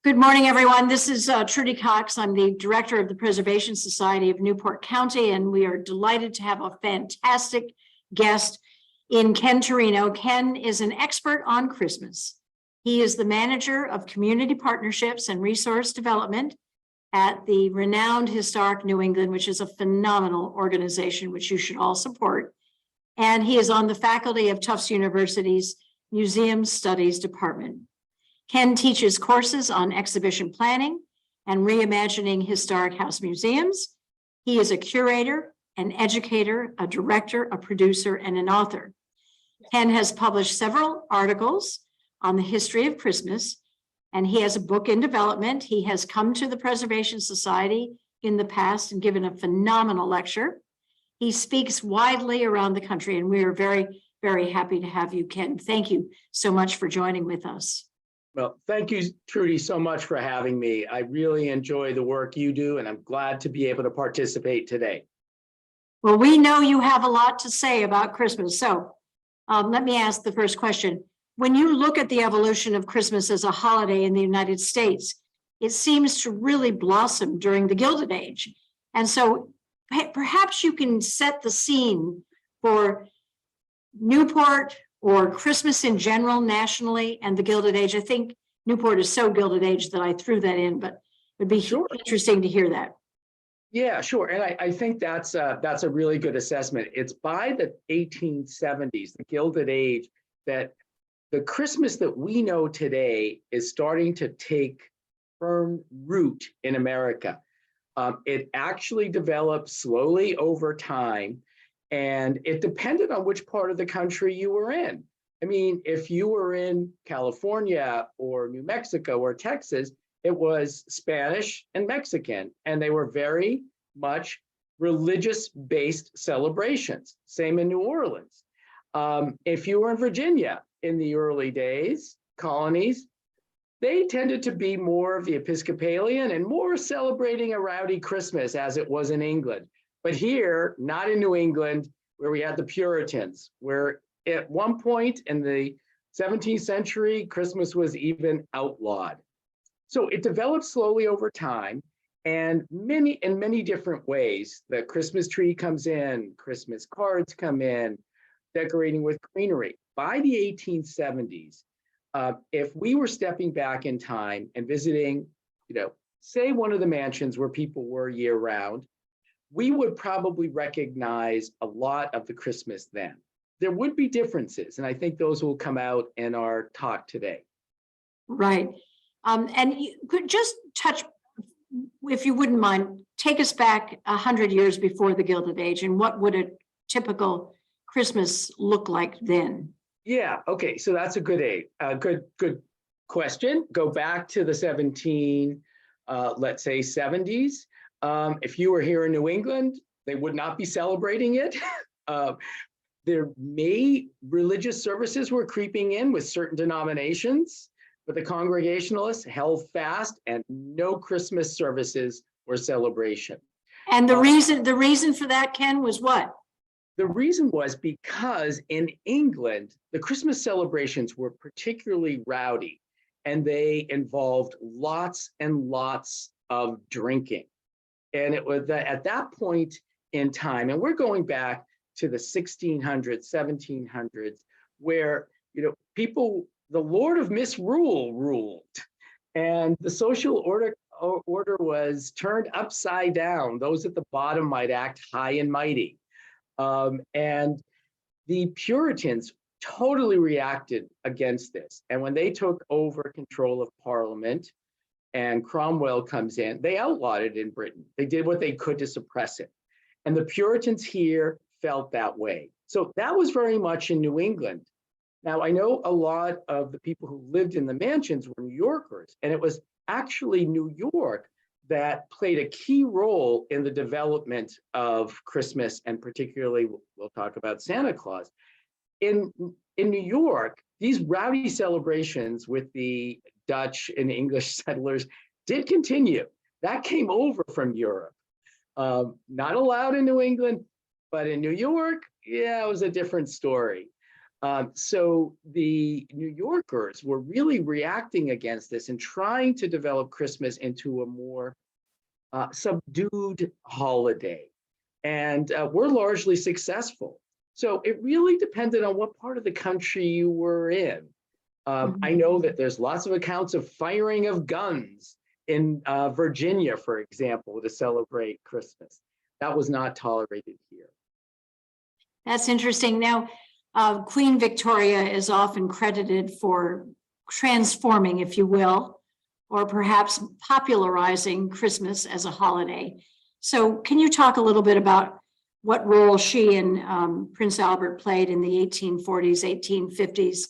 Good morning, everyone. This is Trudy Coxe. I'm the director of the Preservation Society of Newport County, and we are delighted to have a fantastic guest in Ken Turino. Ken is an expert on Christmas. He is the manager of community partnerships and resource development at the renowned Historic New England, which is a phenomenal organization, which you should all support. And he is on the faculty of Tufts University's Museum Studies Department. Ken teaches courses on exhibition planning and reimagining historic house museums. He is a curator, an educator, a director, a producer, and an author. Ken has published several articles on the history of Christmas, and he has a book in development. He has come to the Preservation Society in the past and given a phenomenal lecture. He speaks widely around the country, and we are very, very happy to have you, Ken. Thank you so much for joining with us. Well, thank you, Trudy, so much for having me. I really enjoy the work you do, and I'm glad to be able to participate today. Well, we know you have a lot to say about Christmas. So let me ask the first question. When you look at the evolution of Christmas as a holiday in the United States, it seems to really blossom during the Gilded Age. And so perhaps you can set the scene for Newport or Christmas in general nationally and the Gilded Age. I think Newport is so Gilded Age that I threw that in, but it would be interesting to hear that. Yeah, sure. And I think that's a really good assessment. It's by the 1870s, the Gilded Age, that the Christmas that we know today is starting to take firm root in America. It actually developed slowly over time, and it depended on which part of the country you were in. I mean, if you were in California or New Mexico or Texas, it was Spanish and Mexican, and they were very much religious-based celebrations. Same in New Orleans. If you were in Virginia in the early days, colonies, they tended to be more of the Episcopalian and more celebrating a rowdy Christmas as it was in England. But here, not in New England, where we had the Puritans, where at one point in the 17th century, Christmas was even outlawed. So it developed slowly over time, and in many different ways. The Christmas tree comes in, Christmas cards come in, decorating with greenery. By the 1870s, if we were stepping back in time and visiting, say one of the mansions where people were year round, we would probably recognize a lot of the Christmas then. There would be differences, and I think those will come out in our talk today. Right. And you could just touch, if you wouldn't mind, take us back 100 years before the Gilded Age, and what would a typical Christmas look like then? Yeah, okay, so that's a good question. Go back to the let's say 70s. If you were here in New England, they would not be celebrating it. Religious services were creeping in with certain denominations, but the Congregationalists held fast, and no Christmas services or celebration. And the reason for that, Ken, was what? The reason was because in England, the Christmas celebrations were particularly rowdy, and they involved lots and lots of drinking. And it was at that point in time, and we're going back to the 1600s, 1700s, where people, the Lord of Misrule ruled, and the social order was turned upside down. Those at the bottom might act high and mighty. And the Puritans totally reacted against this. And when they took over control of Parliament and Cromwell comes in, they outlawed it in Britain. They did what they could to suppress it. And the Puritans here felt that way. So that was very much in New England. Now, I know a lot of the people who lived in the mansions were New Yorkers, and it was actually New York that played a key role in the development of Christmas, and particularly, we'll talk about Santa Claus. In New York, these rowdy celebrations with the Dutch and English settlers did continue. That came over from Europe. Not allowed in New England, but in New York, yeah, it was a different story. So the New Yorkers were really reacting against this and trying to develop Christmas into a more subdued holiday. And we're largely successful. So it really depended on what part of the country you were in. I know that there's lots of accounts of firing of guns in Virginia, for example, to celebrate Christmas. That was not tolerated here. That's interesting. Now, Queen Victoria is often credited for transforming, if you will, or perhaps popularizing Christmas as a holiday. So can you talk a little bit about what role she and Prince Albert played in the 1840s, 1850s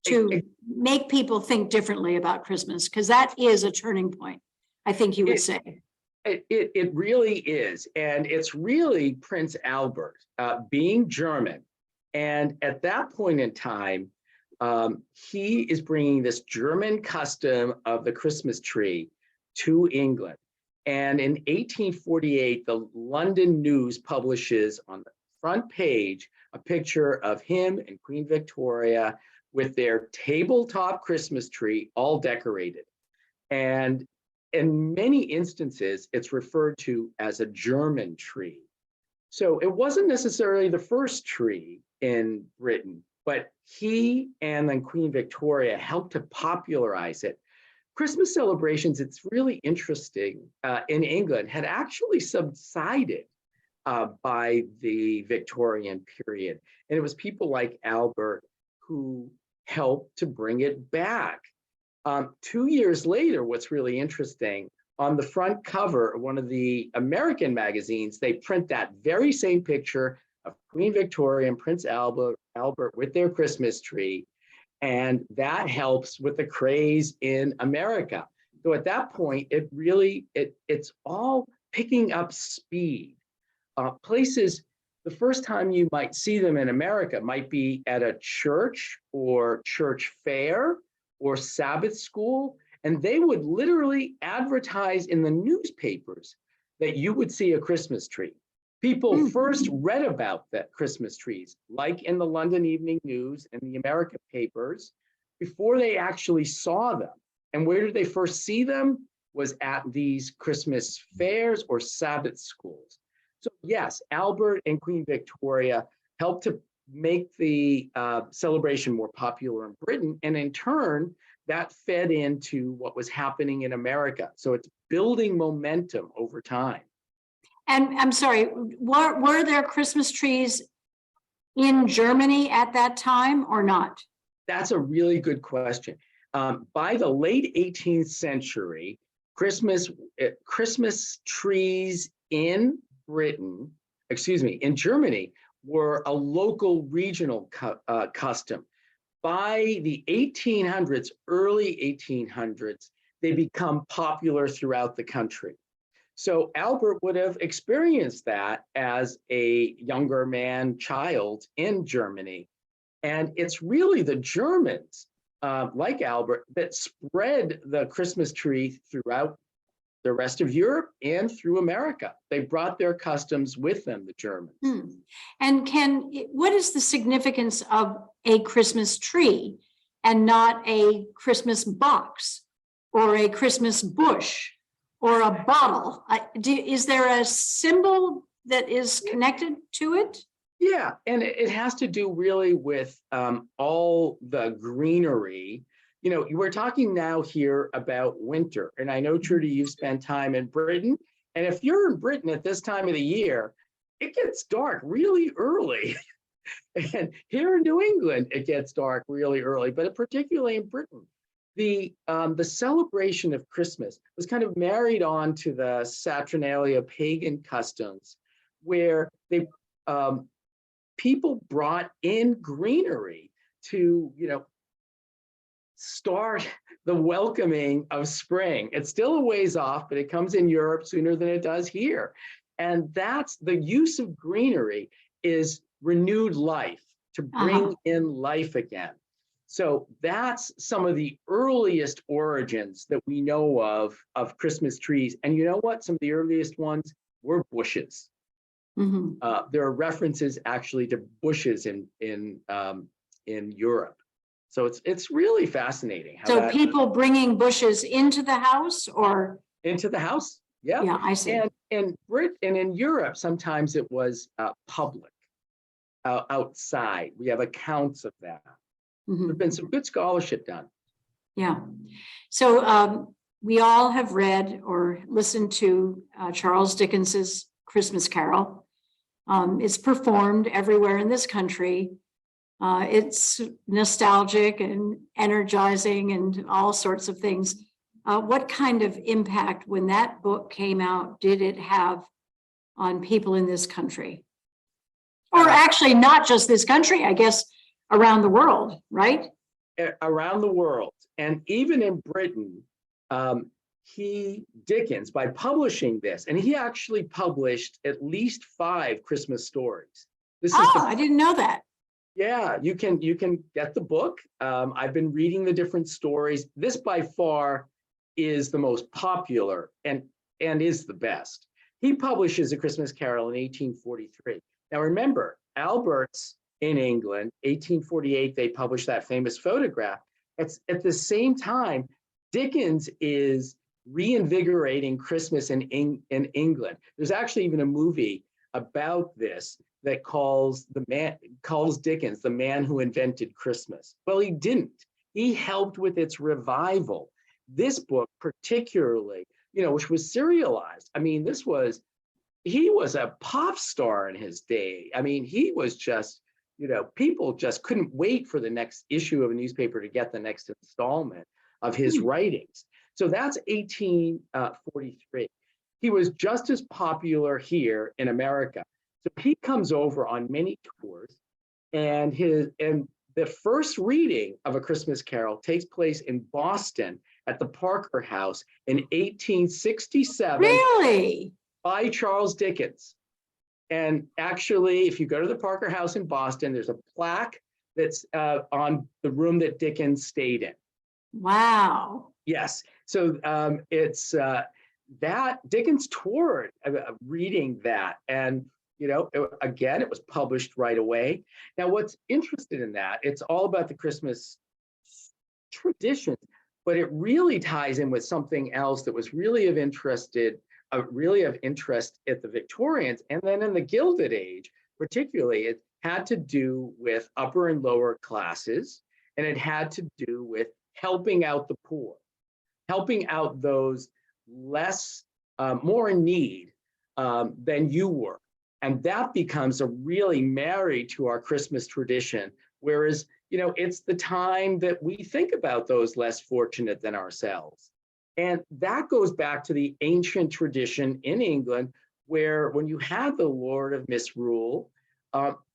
to make people think differently about Christmas? Because that is a turning point, I think you would say. It really is. And it's really Prince Albert being German. And at that point in time, he is bringing this German custom of the Christmas tree to England. And in 1848, the London News publishes on the front page a picture of him and Queen Victoria with their tabletop Christmas tree all decorated. And in many instances, it's referred to as a German tree. So it wasn't necessarily the first tree in Britain, but he and then Queen Victoria helped to popularize it. Christmas celebrations, it's really interesting, in England had actually subsided by the Victorian period. And it was people like Albert who helped to bring it back. 2 years later, what's really interesting, on the front cover of one of the American magazines, they print that very same picture of Queen Victoria and Prince Albert with their Christmas tree. And that helps with the craze in America. So at that point, it really, it's all picking up speed. Places, the first time you might see them in America might be at a church or church fair or Sabbath school, and they would literally advertise in the newspapers that you would see a Christmas tree. People first read about the Christmas trees, like in the London Evening News and the American papers, before they actually saw them. And where did they first see them? Was at these Christmas fairs or Sabbath schools. So yes, Albert and Queen Victoria helped to make the celebration more popular in Britain. And in turn, that fed into what was happening in America. So it's building momentum over time. And I'm sorry, were there Christmas trees in Germany at that time or not? That's a really good question. By the late 18th century, Christmas trees in Germany, were a local regional custom. By the 1800s, early 1800s, they become popular throughout the country. So Albert would have experienced that as a younger child in Germany. And it's really the Germans, like Albert, that spread the Christmas tree throughout the rest of Europe and through America. They brought their customs with them, the Germans. And Ken, what is the significance of a Christmas tree and not a Christmas box or a Christmas bush or a bottle? Is there a symbol that is connected to it? Yeah, and it has to do really with all the greenery. You know, we're talking now here about winter, and I know, Trudy, you've spent time in Britain, and if you're in Britain at this time of the year, it gets dark really early. And here in New England, it gets dark really early, but particularly in Britain. The celebration of Christmas was kind of married on to the Saturnalia pagan customs, where they people brought in greenery to, start the welcoming of spring. It's still a ways off, but it comes in Europe sooner than it does here. And that's the use of greenery is renewed life, to bring in life again. So that's some of the earliest origins that we know of Christmas trees. And you know what? Some of the earliest ones were bushes. There are references actually to bushes in in Europe. So it's really fascinating how So that people bringing bushes into the house or, into the house. Yeah. yeah, I see. And in Europe, sometimes it was public, outside. We have accounts of that. Mhm. There's been some good scholarship done. Yeah. So we all have read or listened to Charles Dickens's Christmas Carol. It's performed everywhere in this country. It's nostalgic and energizing and all sorts of things. What kind of impact, when that book came out, did it have on people in this country? Or actually, not just this country, I guess, around the world, right? Around the world, and even in Britain, Dickens, by publishing this, and he actually published at least 5 Christmas stories. I didn't know that. Yeah, you can get the book. I've been reading the different stories. This by far is the most popular and is the best. He publishes A Christmas Carol in 1843. Now remember, Albert's in England, 1848, they published that famous photograph. It's at the same time, Dickens is reinvigorating Christmas in England. There's actually even a movie about this that calls Dickens the man who invented Christmas. Well, he didn't. He helped with its revival. This book particularly, which was serialized. I mean, he was a pop star in his day. I mean, he was just, people just couldn't wait for the next issue of a newspaper to get the next installment of his writings. So that's 1843. He was just as popular here in America. So he comes over on many tours, and the first reading of A Christmas Carol takes place in Boston at the Parker House in 1867. Really? By Charles Dickens. And actually, if you go to the Parker House in Boston, there's a plaque that's on the room that Dickens stayed in. Wow. Yes. So it's that Dickens toured reading that. And, again, it was published right away. Now, what's interesting in that, it's all about the Christmas tradition, but it really ties in with something else that was really of interest at the Victorians. And then in the Gilded Age, particularly, it had to do with upper and lower classes, and it had to do with helping out the poor, helping out those more in need than you were. And that becomes a really married to our Christmas tradition. Whereas, it's the time that we think about those less fortunate than ourselves. And that goes back to the ancient tradition in England, where when you had the Lord of Misrule,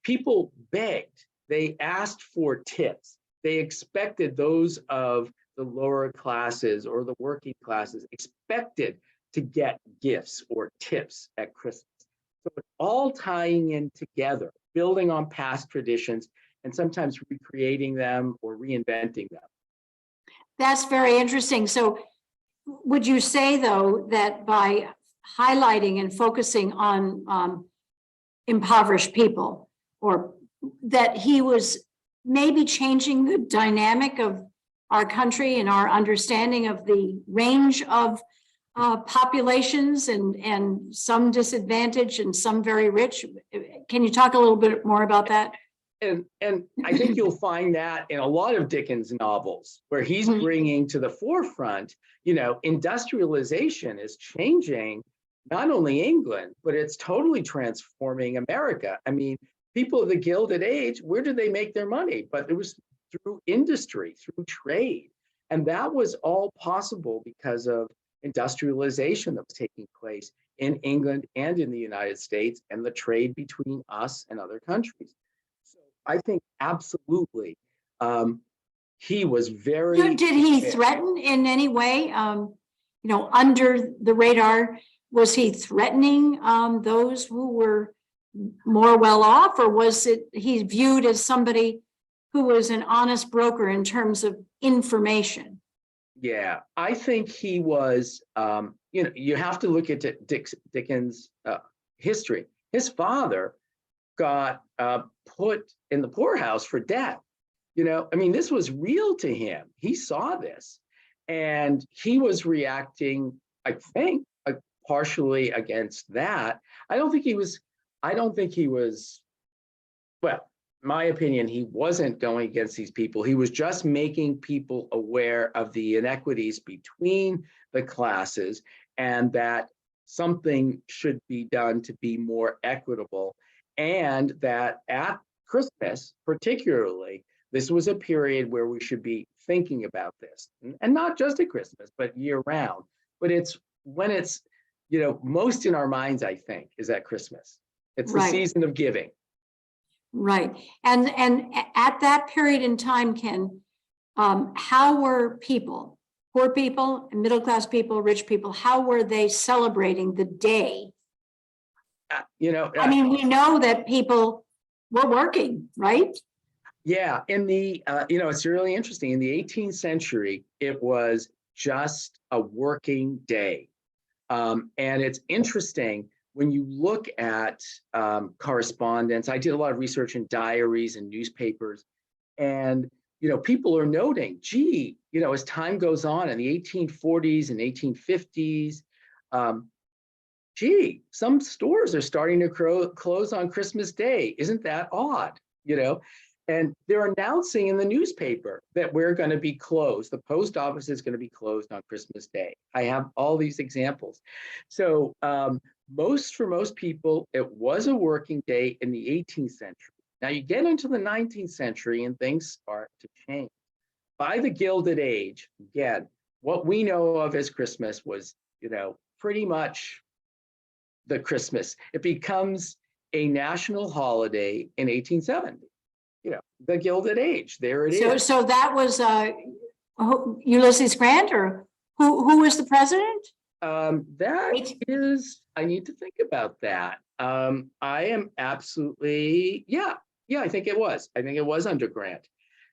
people begged, they asked for tips. They expected those of the lower classes or the working classes expected to get gifts or tips at Christmas. So it's all tying in together, building on past traditions, and sometimes recreating them or reinventing them. That's very interesting. So would you say, though, that by highlighting and focusing on impoverished people, or that he was maybe changing the dynamic of our country and our understanding of the range of populations and some disadvantaged and some very rich? Can you talk a little bit more about that? And I think you'll find that in a lot of Dickens novels, where he's bringing to the forefront, industrialization is changing not only England, but it's totally transforming America. I mean, people of the Gilded Age, where did they make their money? But it was through industry, through trade. And that was all possible because of industrialization that was taking place in England and in the United States, and the trade between us and other countries. So I think absolutely he was very. Did he threaten in any way, under the radar? Was he threatening those who were more well off, or was he viewed as somebody who was an honest broker in terms of information? Yeah, I think he was, you have to look at Dickens' history. His father got put in the poorhouse for debt. I mean, this was real to him. He saw this, and he was reacting, I think, partially against that. I don't think he was, well, my opinion, he wasn't going against these people. He was just making people aware of the inequities between the classes and that something should be done to be more equitable. And that at Christmas, particularly, this was a period where we should be thinking about this, and not just at Christmas, but year round. But it's when it's, most in our minds, I think, is at Christmas. It's the Right. season of giving. Right. And at that period in time, Ken, how were people, poor people, middle-class people, rich people, how were they celebrating the day? I mean, we know that people were working, right? Yeah, in the, it's really interesting. In the 18th century, it was just a working day. And it's interesting when you look at correspondence. I did a lot of research in diaries and newspapers, and people are noting, gee, as time goes on in the 1840s and 1850s, gee, some stores are starting to close on Christmas Day. Isn't that odd? And they're announcing in the newspaper that we're going to be closed. The post office is going to be closed on Christmas Day. I have all these examples. So for most people, it was a working day in the 18th century. Now you get into the 19th century and things start to change. By the Gilded Age, again, what we know of as Christmas was, pretty much the Christmas. It becomes a national holiday in 1870. The Gilded Age. There it is. So that was Ulysses Grant, or who was the president? That is, I need to think about that. I am absolutely, yeah, I think it was. I think it was under Grant.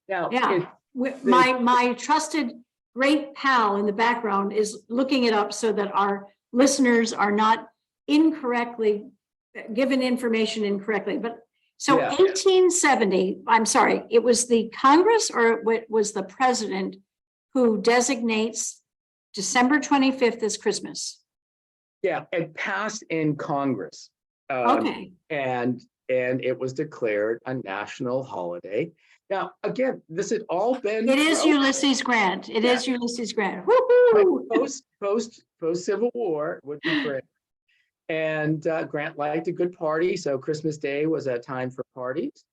Now, yeah, my trusted great pal in the background is looking it up so that our listeners are not incorrectly given information incorrectly. But so yeah. 1870, I'm sorry, it was the Congress, or it was the president who designates December 25th as Christmas? Yeah, it passed in Congress. Okay. And it was declared a national holiday. Now, again, this had all been. It is Ulysses Grant. It is Ulysses Grant. Woo-hoo! Post Civil War would be great. And Grant liked a good party, so Christmas Day was a time for parties.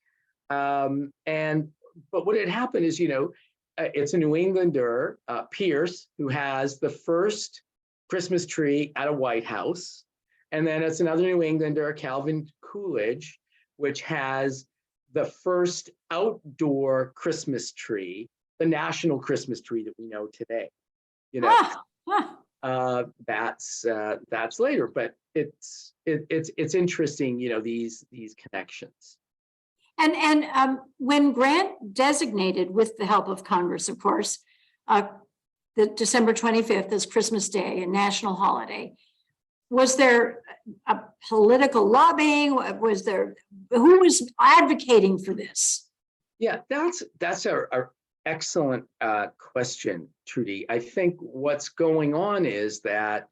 But what had happened is, it's a New Englander, Pierce, who has the first Christmas tree at a White House. And then it's another New Englander, Calvin Coolidge, which has the first outdoor Christmas tree, the national Christmas tree that we know today. That's later, but it's interesting, these connections. And when Grant designated, with the help of Congress, of course, the December 25th as Christmas Day, a national holiday, was there a political lobbying? Who was advocating for this? Yeah, that's a excellent question, Trudy. I think what's going on is that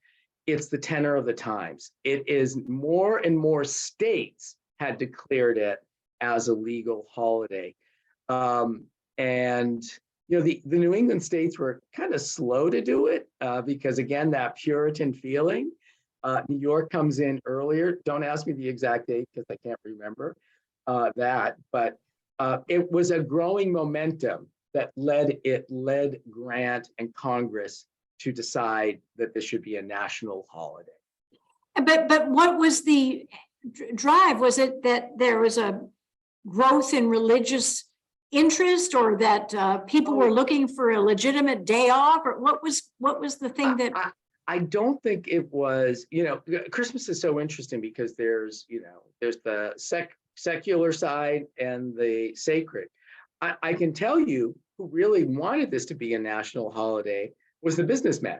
it's the tenor of the times. It is more and more states had declared it as a legal holiday. And the New England states were kind of slow to do it because, again, that Puritan feeling. New York comes in earlier. Don't ask me the exact date because I can't remember that. But it was a growing momentum that led Grant and Congress to decide that this should be a national holiday. But what was the drive? Was it that there was a growth in religious interest, or that people were looking for a legitimate day off, or what was the thing that? I don't think it was. Christmas is so interesting because there's the secular side and the sacred. I can tell you who really wanted this to be a national holiday was the businessmen,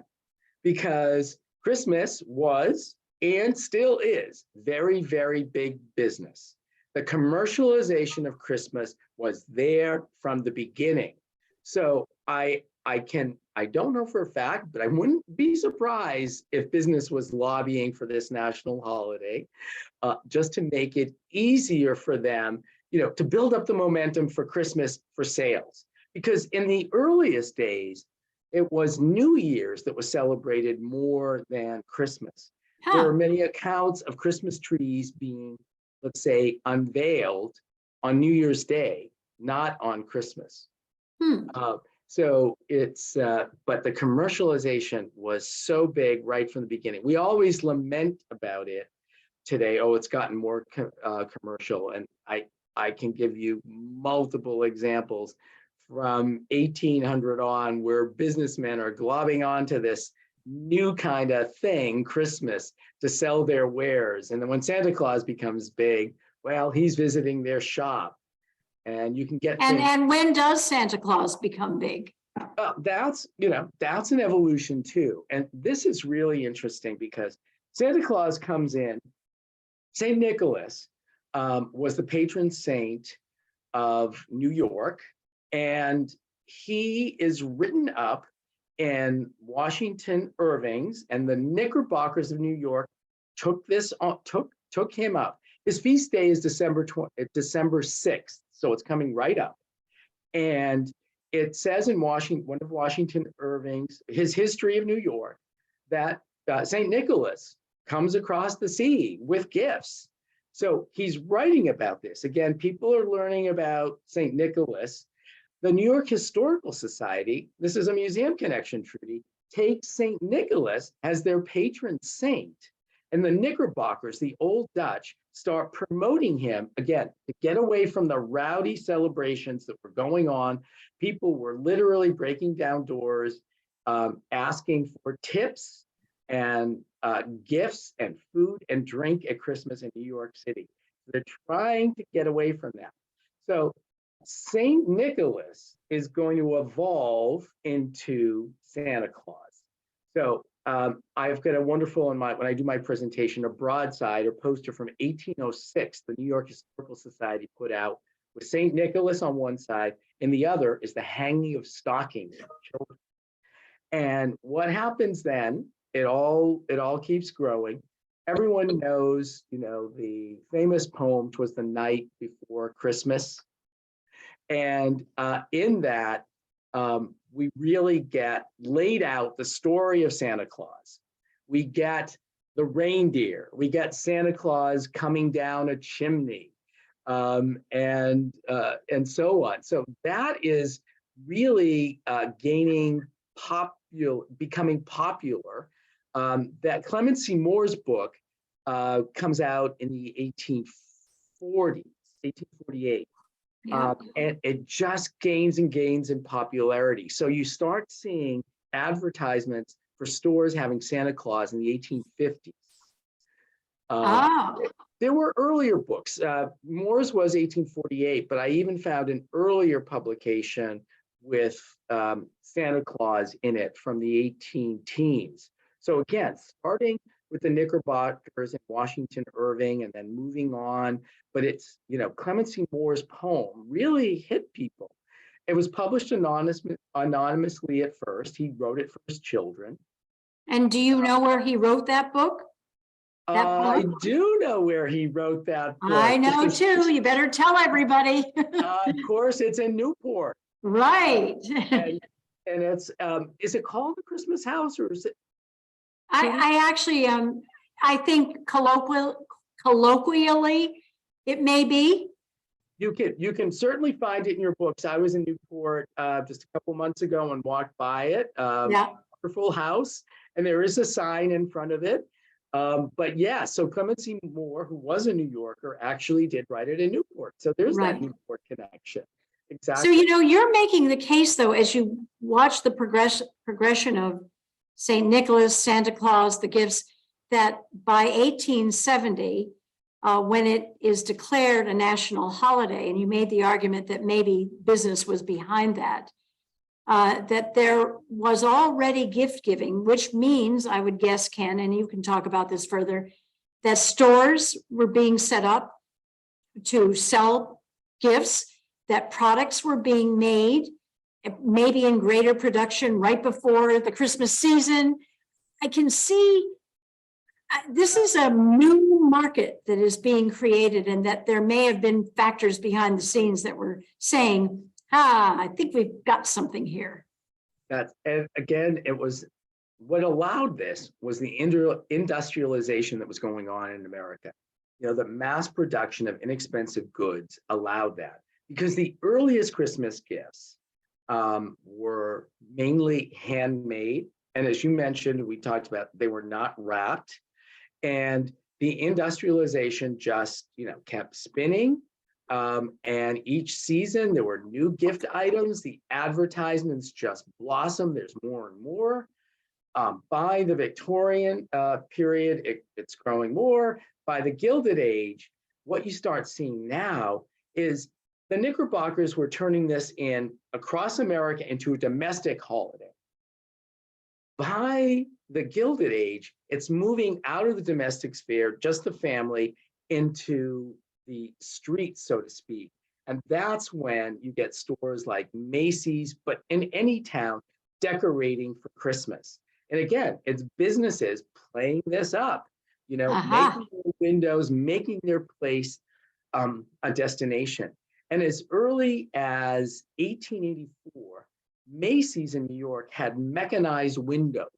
because Christmas was and still is very, very big business. The commercialization of Christmas was there from the beginning. So I don't know for a fact, but I wouldn't be surprised if business was lobbying for this national holiday, just to make it easier for them, to build up the momentum for Christmas for sales. Because in the earliest days, it was New Year's that was celebrated more than Christmas. There are many accounts of Christmas trees being, let's say, unveiled on New Year's Day, not on Christmas. So it's, but the commercialization was so big right from the beginning. We always lament about it today. Oh, it's gotten more commercial. And I can give you multiple examples from 1800 on where businessmen are globbing onto this new kind of thing, Christmas, to sell their wares. And then when Santa Claus becomes big, well, he's visiting their shop. And you can get and when does Santa Claus become big? That's an evolution too. And this is really interesting because Santa Claus comes in. St. Nicholas was the patron saint of New York, and he is written up in Washington Irving's, and the Knickerbockers of New York took him up. His feast day is December 6th, so it's coming right up. And it says in one of Washington Irving's, his history of New York, that St. Nicholas comes across the sea with gifts. So he's writing about this. Again, people are learning about St. Nicholas. The New York Historical Society, this is a museum connection, Trudy, takes St. Nicholas as their patron saint. And the Knickerbockers, the old Dutch, start promoting him, again, to get away from the rowdy celebrations that were going on. People were literally breaking down doors, asking for tips and gifts and food and drink at Christmas in New York City. They're trying to get away from that. So St. Nicholas is going to evolve into Santa Claus. So I've got a wonderful, when I do my presentation, a broadside or poster from 1806, the New York Historical Society put out with St. Nicholas on one side, and the other is the hanging of stockings for children. And what happens then, it all keeps growing. Everyone knows, the famous poem, "'Twas the Night Before Christmas." And in that, we really get laid out the story of Santa Claus. We get the reindeer. We get Santa Claus coming down a chimney, and so on. So that is really becoming popular. That Clemency Moore's book comes out in the 1840s, 1848. Yeah. And it just gains and gains in popularity. So you start seeing advertisements for stores having Santa Claus in the 1850s. There were earlier books. Moore's was 1848, but I even found an earlier publication with Santa Claus in it from the 18 teens. So again, starting with the Knickerbockers in Washington Irving and then moving on. But it's, Clemency Moore's poem really hit people. It was published anonymously at first. He wrote it for his children. And do you know where he wrote that book? I do know where he wrote that book. I know too. You better tell everybody. Of course, it's in Newport. Right. And it's, is it called The Christmas House, or is it? I actually, I think colloquially, it may be. You can certainly find it in your books. I was in Newport just a couple months ago and walked by it. Wonderful house, and there is a sign in front of it. But yeah, so Clemency Moore, who was a New Yorker, actually did write it in Newport. So there's that Newport connection. Exactly. So, you're making the case, though, as you watch the progression of St. Nicholas, Santa Claus, the gifts, that by 1870, when it is declared a national holiday, and you made the argument that maybe business was behind that, that there was already gift giving, which means, I would guess, Ken, and you can talk about this further, that stores were being set up to sell gifts, that products were being made, maybe in greater production right before the Christmas season. I can see this is a new market that is being created, and that there may have been factors behind the scenes that were saying, I think we've got something here. And again, it was what allowed this was the industrialization that was going on in America. You know, the mass production of inexpensive goods allowed that, because the earliest Christmas gifts were mainly handmade. And as you mentioned, we talked about, they were not wrapped. And the industrialization just, kept spinning. And each season there were new gift items. The advertisements just blossomed. There's more and more. By the Victorian period, it's growing more. By the Gilded Age, what you start seeing now is the Knickerbockers were turning this in across America into a domestic holiday. By the Gilded Age, it's moving out of the domestic sphere, just the family, into the streets, so to speak. And that's when you get stores like Macy's, but in any town, decorating for Christmas. And again, it's businesses playing this up, making their windows, making their place a destination. And as early as 1884, Macy's in New York had mechanized windows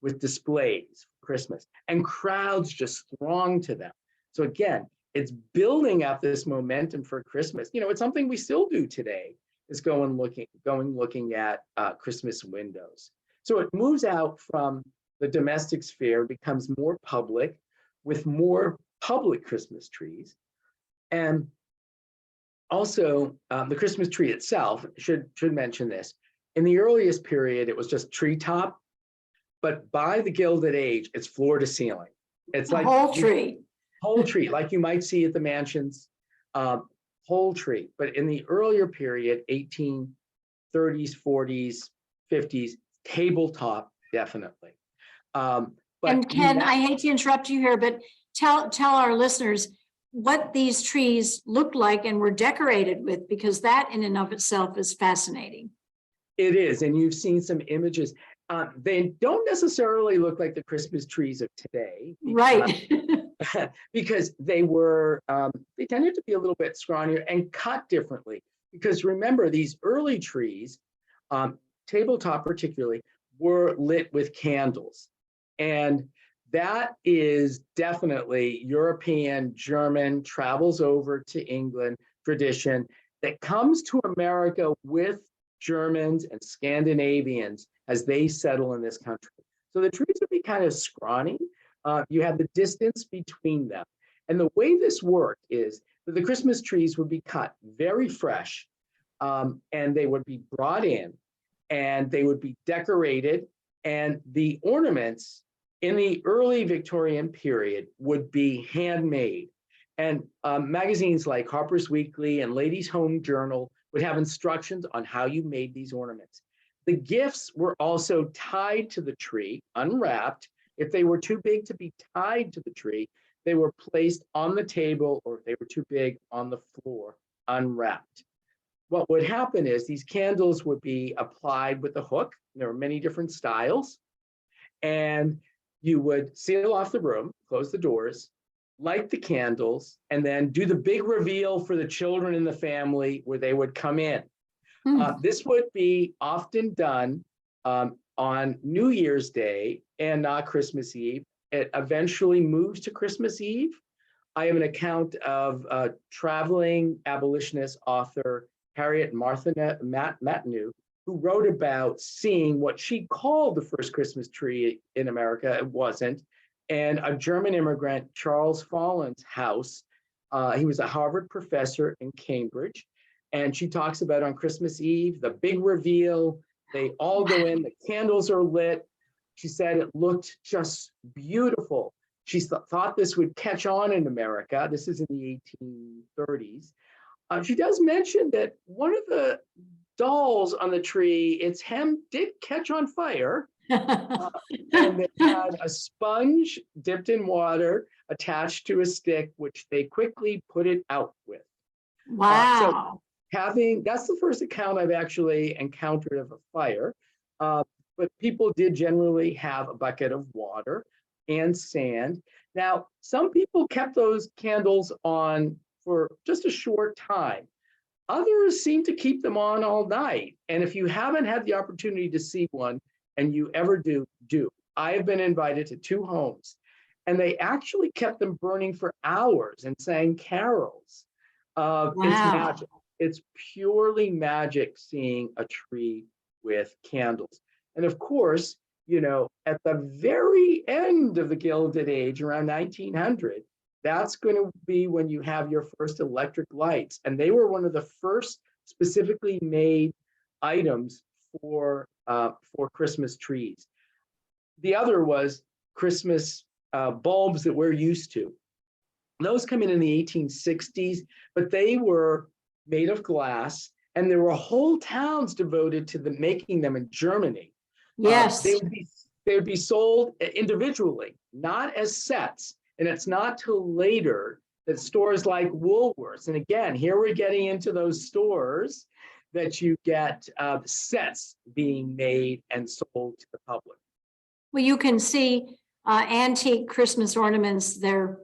with displays for Christmas, and crowds just thronged to them. So again, it's building up this momentum for Christmas. It's something we still do today, is going looking at Christmas windows. So it moves out from the domestic sphere, becomes more public, with more public Christmas trees. And also the Christmas tree itself, should mention this. In the earliest period, it was just treetop, but by the Gilded Age, it's floor to ceiling. It's like whole tree. Whole tree, like you might see at the mansions, whole tree. But in the earlier period, 1830s, 40s, 50s, tabletop, definitely. And Ken, I hate to interrupt you here, but tell our listeners what these trees look like and were decorated with, because that in and of itself is fascinating. It is, and you've seen some images. They don't necessarily look like the Christmas trees of today. Right. Because they were, they tended to be a little bit scrawnier and cut differently. Because remember, these early trees, tabletop particularly, were lit with candles. And that is definitely European, German, travels over to England tradition that comes to America with Germans and Scandinavians as they settle in this country. So the trees would be kind of scrawny. You have the distance between them. And the way this worked is that the Christmas trees would be cut very fresh, and they would be brought in, and they would be decorated, and the ornaments in the early Victorian period would be handmade. And magazines like Harper's Weekly and Ladies' Home Journal would have instructions on how you made these ornaments. The gifts were also tied to the tree, unwrapped. If they were too big to be tied to the tree, they were placed on the table, or if they were too big, on the floor, unwrapped. What would happen is these candles would be applied with a hook. There were many different styles. And you would seal off the room, close the doors, light the candles, and then do the big reveal for the children in the family where they would come in. This would be often done on New Year's Day and not Christmas Eve. It eventually moves to Christmas Eve. I have an account of traveling abolitionist author Harriet Martha Matnew, who wrote about seeing what she called the first Christmas tree in America. It wasn't. And a German immigrant, Charles Follen's house. He was a Harvard professor in Cambridge. And she talks about on Christmas Eve, the big reveal, they all go in, the candles are lit. She said it looked just beautiful. She thought this would catch on in America. This is in the 1830s. She does mention that one of the dolls on the tree, its hem did catch on fire. And they had a sponge dipped in water attached to a stick, which they quickly put it out with. Wow. That's the first account I've actually encountered of a fire. But people did generally have a bucket of water and sand. Now, some people kept those candles on for just a short time. Others seem to keep them on all night. And if you haven't had the opportunity to see one, and you ever do. I have been invited to 2 homes, and they actually kept them burning for hours and sang carols. It's magic. It's purely magic seeing a tree with candles. And of course, at the very end of the Gilded Age, around 1900, that's going to be when you have your first electric lights. And they were one of the first specifically made items for Christmas trees. The other was Christmas bulbs that we're used to. Those come in the 1860s, but they were made of glass, and there were whole towns devoted to making them in Germany. Yes. They would be sold individually, not as sets. And it's not till later that stores like Woolworths, and again, here we're getting into those stores that you get sets being made and sold to the public. Well, you can see antique Christmas ornaments, they're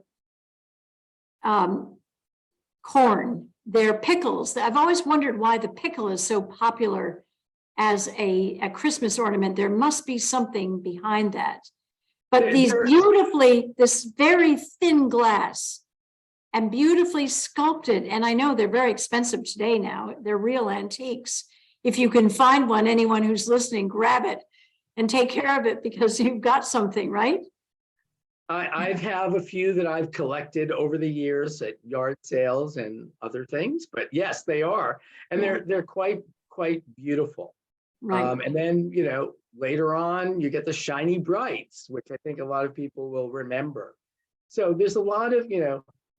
corn, they're pickles. I've always wondered why the pickle is so popular as a Christmas ornament. There must be something behind that. But this very thin glass and beautifully sculpted, and I know they're very expensive today now, they're real antiques. If you can find one, anyone who's listening, grab it and take care of it, because you've got something, right? I have a few that I've collected over the years at yard sales and other things, but yes, they are. And they're quite beautiful. Right. And then, later on, you get the shiny brights, which I think a lot of people will remember. So there's a lot of,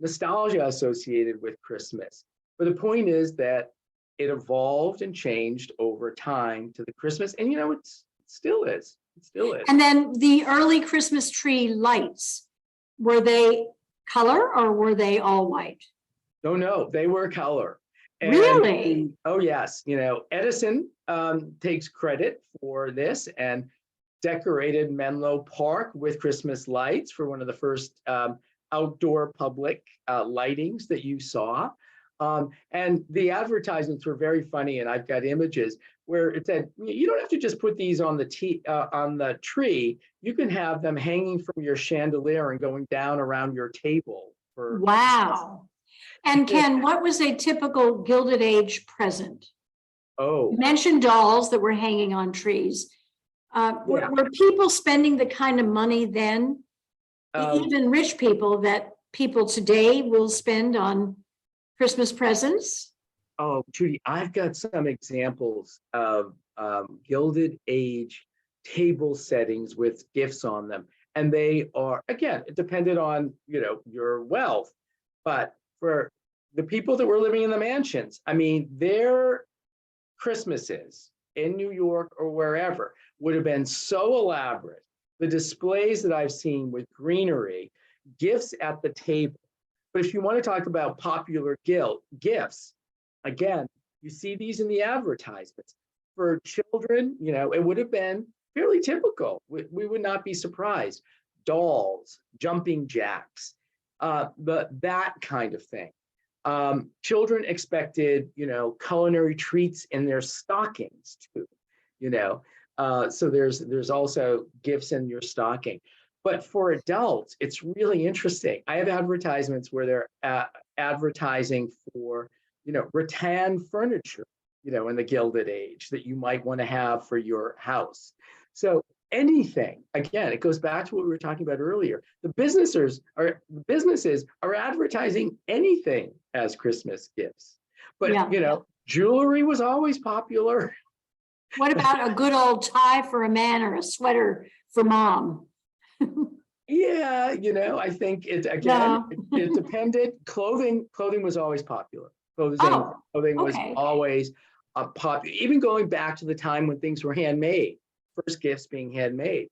nostalgia associated with Christmas. But the point is that it evolved and changed over time to the Christmas. And, it still is. It still is. And then the early Christmas tree lights, were they color or were they all white? Oh, no, they were color. And really? Oh, yes. Edison takes credit for this and decorated Menlo Park with Christmas lights for one of the first outdoor public lightings that you saw. And the advertisements were very funny. And I've got images where it said, you don't have to just put these on the tree. You can have them hanging from your chandelier and going down around your table. Wow. And Ken, what was a typical Gilded Age present? Oh, you mentioned dolls that were hanging on trees. Were people spending the kind of money then, even rich people, that people today will spend on Christmas presents? Oh, Trudy, I've got some examples of Gilded Age table settings with gifts on them. And they are, again, it depended on, your wealth. But for the people that were living in the mansions, I mean, their Christmases in New York or wherever would have been so elaborate. The displays that I've seen with greenery, gifts at the table. But if you want to talk about popular gifts, again, you see these in the advertisements. For children, it would have been fairly typical. We would not be surprised. Dolls, jumping jacks, that kind of thing. Children expected, culinary treats in their stockings too, so there's also gifts in your stocking. But for adults, it's really interesting. I have advertisements where they're advertising for, rattan furniture, in the Gilded Age that you might want to have for your house. So anything, again, it goes back to what we were talking about earlier. The businesses are advertising anything as Christmas gifts. But, jewelry was always popular. What about a good old tie for a man or a sweater for mom? Yeah, I think it depended. Clothing was always popular. Clothing was always popular, even going back to the time when things were handmade. first gifts being handmade.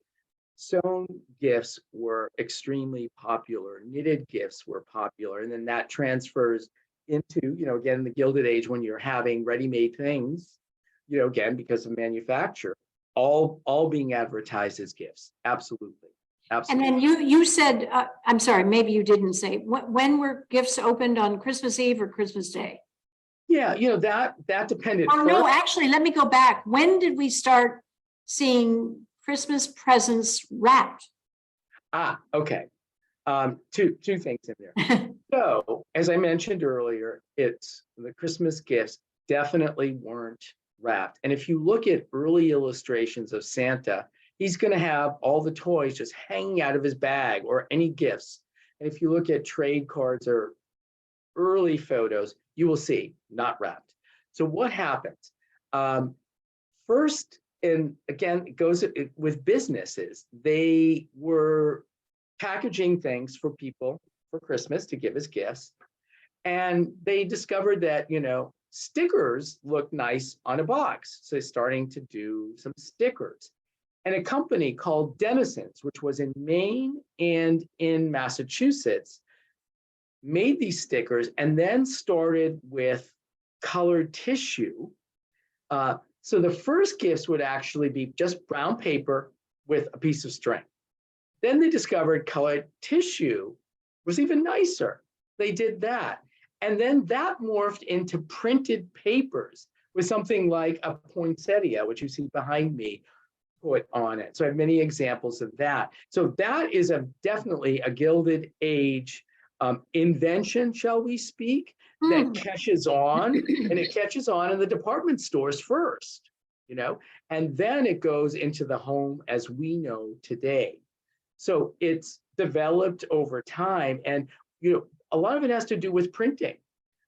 Sewn gifts were extremely popular. Knitted gifts were popular. And then that transfers into, again, the Gilded Age when you're having ready-made things, again, because of manufacture, all being advertised as gifts. Absolutely. And Absolutely. then you said, I'm sorry, maybe you didn't say, when were gifts opened, on Christmas Eve or Christmas Day? Yeah, that depended. Oh, no, actually, let me go back. When did we start seeing Christmas presents wrapped? Okay. Two things in there. So, as I mentioned earlier, it's the Christmas gifts definitely weren't wrapped. And if you look at early illustrations of Santa, he's going to have all the toys just hanging out of his bag or any gifts. And if you look at trade cards or early photos, you will see not wrapped. So what happens? First, and again, it goes with businesses. They were packaging things for people for Christmas to give as gifts. And they discovered that, stickers look nice on a box. So they're starting to do some stickers. And a company called Denison's, which was in Maine and in Massachusetts, made these stickers and then started with colored tissue. So the first gifts would actually be just brown paper with a piece of string. Then they discovered colored tissue was even nicer. They did that. And then that morphed into printed papers with something like a poinsettia, which you see behind me, put on it. So I have many examples of that. So that is definitely a Gilded Age invention, shall we speak, that catches on, and it catches on in the department stores first, and then it goes into the home as we know today. So it's developed over time, and a lot of it has to do with printing.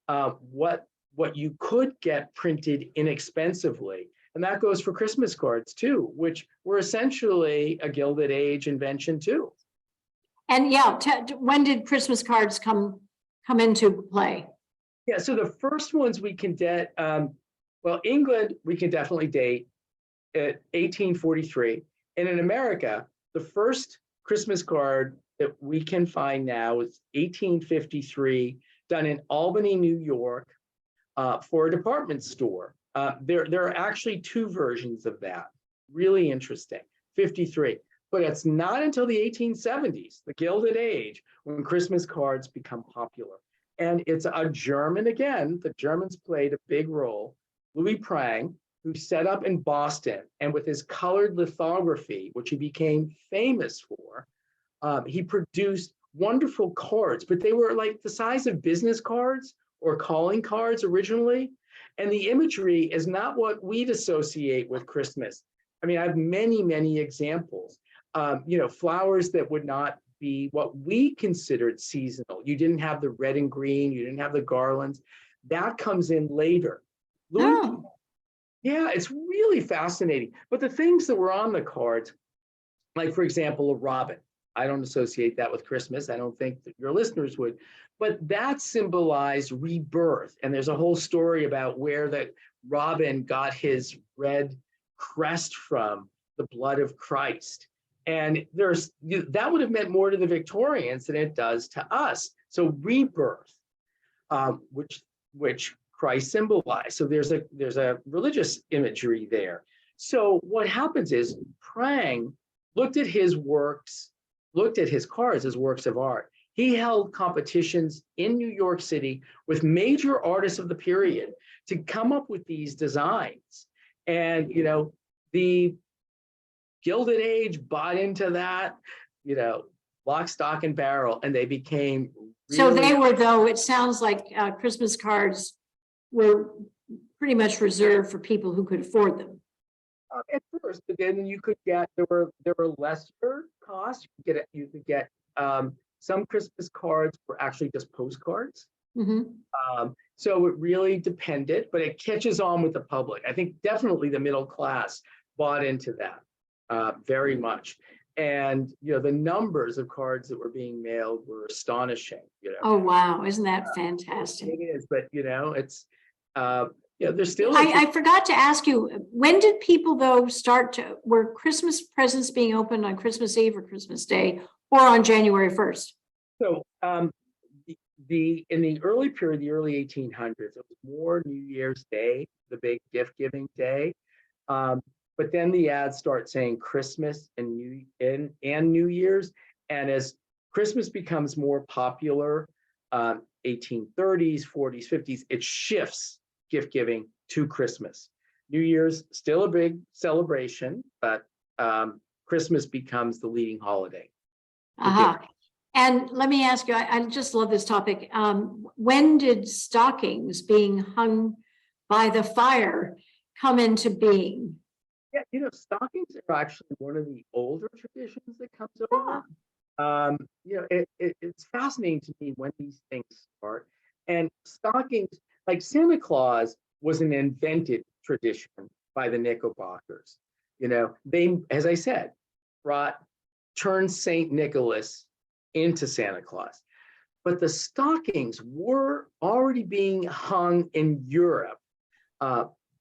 What you could get printed inexpensively, and that goes for Christmas cards too, which were essentially a Gilded Age invention too. And yeah, when did Christmas cards come into play? Yeah, so the first ones we can get, well, England, we can definitely date at 1843. And in America, the first Christmas card that we can find now is 1853, done in Albany, New York, for a department store. There are actually two versions of that. Really interesting, 53. But it's not until the 1870s, the Gilded Age, when Christmas cards become popular. And it's a German, again, the Germans played a big role, Louis Prang, who set up in Boston, and with his colored lithography, which he became famous for, he produced wonderful cards, but they were like the size of business cards or calling cards originally. And the imagery is not what we'd associate with Christmas. I mean, I have many, many examples. Flowers that would not be what we considered seasonal. You didn't have the red and green, you didn't have the garlands. That comes in later. Yeah, it's really fascinating. But the things that were on the cards, like, for example, a robin. I don't associate that with Christmas. I don't think that your listeners would. But that symbolized rebirth. And there's a whole story about where the robin got his red crest from, the blood of Christ. And that would have meant more to the Victorians than it does to us. So rebirth, which Christ symbolized. So there's a religious imagery there. So what happens is Prang looked at his cards as works of art. He held competitions in New York City with major artists of the period to come up with these designs. And, the Gilded Age bought into that, lock, stock, and barrel, and they became So they were, though, it sounds like Christmas cards were pretty much reserved for people who could afford them. At first, but then you could get, there were lesser costs. You could get some Christmas cards were actually just postcards. So it really depended, but it catches on with the public. I think definitely the middle class bought into that very much. And, the numbers of cards that were being mailed were astonishing. Oh, wow. Isn't that fantastic? It is, but, it's there's still. I forgot to ask you, when did people though were Christmas presents being opened on Christmas Eve or Christmas Day or on January 1st? So in the early period, the early 1800s, it was more New Year's Day, the big gift giving day. But then the ads start saying Christmas and New Year's. And as Christmas becomes more popular, 1830s, 40s, 50s, it shifts gift giving to Christmas. New Year's still a big celebration, but Christmas becomes the leading holiday. And let me ask you, I just love this topic. When did stockings being hung by the fire come into being? Yeah, stockings are actually one of the older traditions that comes over. It's fascinating to me when these things start. And stockings, like Santa Claus, was an invented tradition by the Knickerbockers. They, as I said, turned Saint Nicholas into Santa Claus. But the stockings were already being hung in Europe.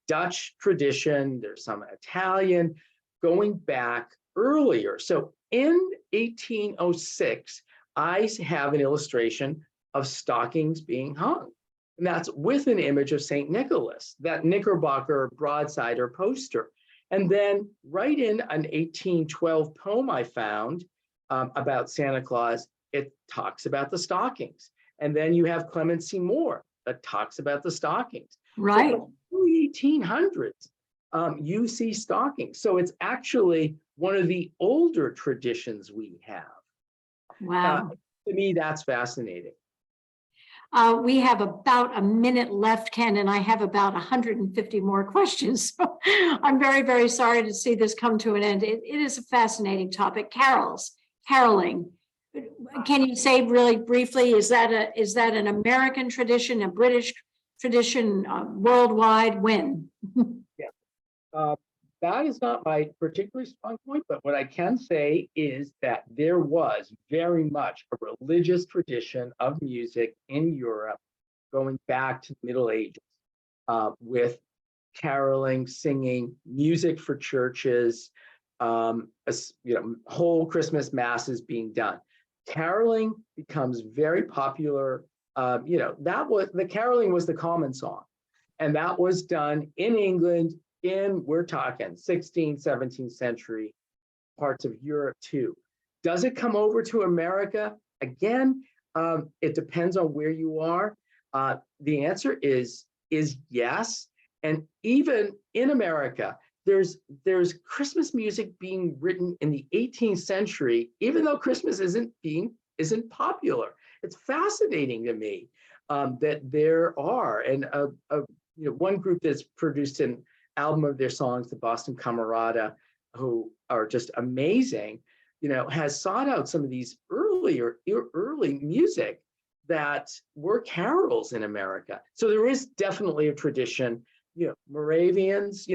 Dutch tradition, there's some Italian, going back earlier. So in 1806, I have an illustration of stockings being hung. And that's with an image of St. Nicholas, that Knickerbocker broadside or poster. And then right in an 1812 poem I found about Santa Claus, it talks about the stockings. And then you have Clemency Moore that talks about the stockings. Right. So in the 1800s, you see stockings. So it's actually one of the older traditions we have. Wow. To me, that's fascinating. We have about a minute left, Ken, and I have about 150 more questions. So I'm very, very sorry to see this come to an end. It is a fascinating topic. Caroling. Can you say really briefly, is that an American tradition, a British tradition, worldwide? When? Yeah. That is not my particularly strong point, but what I can say is that there was very much a religious tradition of music in Europe going back to the Middle Ages, with caroling, singing, music for churches, whole Christmas masses being done. Caroling becomes very popular. The caroling was the common song, and that was done in England. We're talking 16th, 17th century, parts of Europe too. Does it come over to America? Again, it depends on where you are. The answer is yes. And even in America, there's Christmas music being written in the 18th century, even though Christmas isn't popular. It's fascinating to me that there are, and one group that's produced an album of their songs, the Boston Camerata, who are just amazing, has sought out some of these early music that were carols in America. So there is definitely a tradition. Moravians,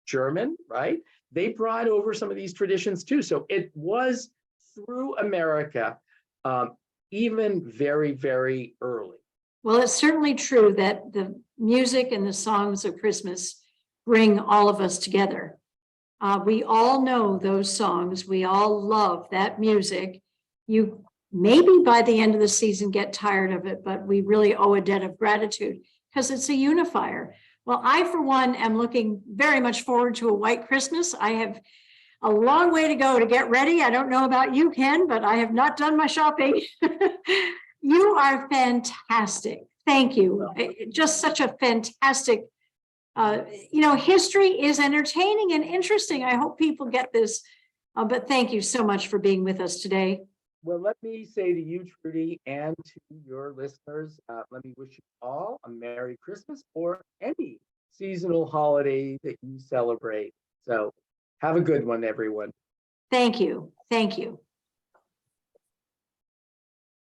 German, right? They brought over some of these traditions too. So it was through America, even very, very early. Well, it's certainly true that the music and the songs of Christmas bring all of us together. We all know those songs. We all love that music. You maybe by the end of the season get tired of it, but we really owe a debt of gratitude because it's a unifier. Well, I, for one, am looking very much forward to a white Christmas. I have a long way to go to get ready. I don't know about you, Ken, but I have not done my shopping. You are fantastic. Thank you. Just such a fantastic, history is entertaining and interesting. I hope people get this, but thank you so much for being with us today. Well, let me say to you, Trudy, and to your listeners, let me wish you all a Merry Christmas or any seasonal holiday that you celebrate. So have a good one, everyone. Thank you. Thank you.